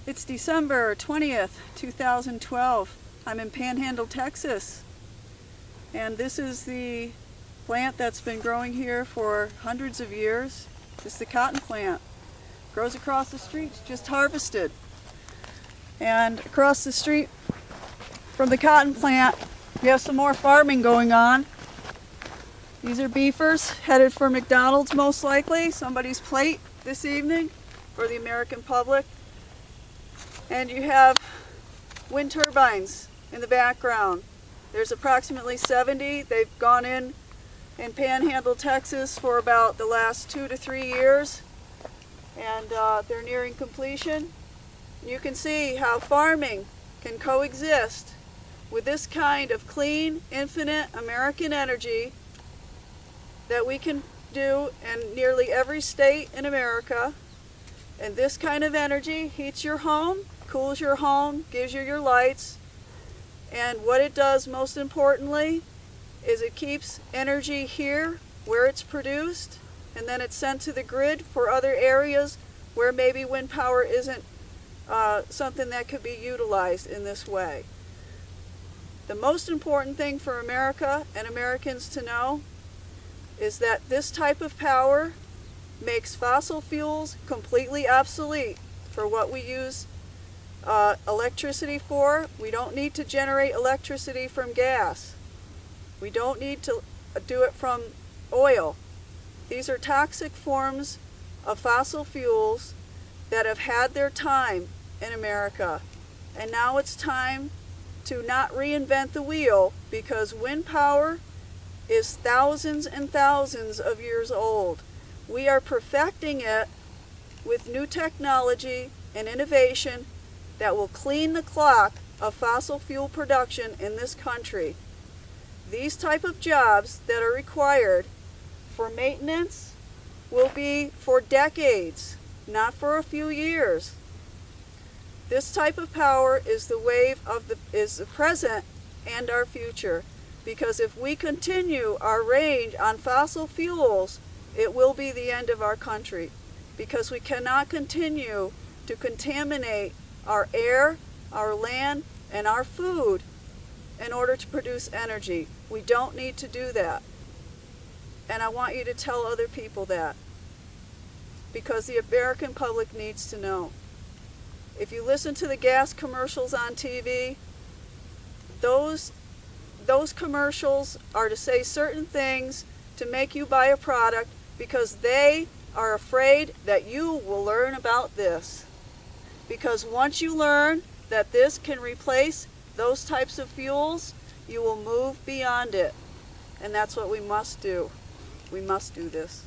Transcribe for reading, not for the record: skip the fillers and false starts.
It's December 20th, 2012. I'm in Panhandle, Texas. And this is the plant that's been growing here for hundreds of years. It's the cotton plant. Grows across the street, just harvested. And across the street from the cotton plant, we have some more farming going on. These are beefers headed for McDonald's, most likely, somebody's plate this evening for the American public. And you have wind turbines in the background. There's approximately 70. They've gone in Panhandle, Texas for about the last 2 to 3 years, and they're nearing completion. You can see how farming can coexist with this kind of clean, infinite American energy that we can do in nearly every state in America. And this kind of energy heats your home, cools your home, gives you your lights. And what it does, most importantly, is it keeps energy here where it's produced, and then it's sent to the grid for other areas where maybe wind power isn't something that could be utilized in this way. The most important thing for America and Americans to know is that this type of power makes fossil fuels completely obsolete for what we use electricity for. We don't need to generate electricity from gas. We don't need to do it from oil. These are toxic forms of fossil fuels that have had their time in America. And now it's time to not reinvent the wheel, because wind power is thousands and thousands of years old. We are perfecting it with new technology and innovation that will clean the clock of fossil fuel production in this country. These type of jobs that are required for maintenance will be for decades, not for a few years. This type of power is the wave of the present and our future, because if we continue our range on fossil fuels, it will be the end of our country, because we cannot continue to contaminate our air, our land, and our food in order to produce energy. We don't need to do that. And I want you to tell other people that, because the American public needs to know. If you listen to the gas commercials on TV, those commercials are to say certain things to make you buy a product, because they are afraid that you will learn about this. Because once you learn that this can replace those types of fuels, you will move beyond it. And that's what we must do. We must do this.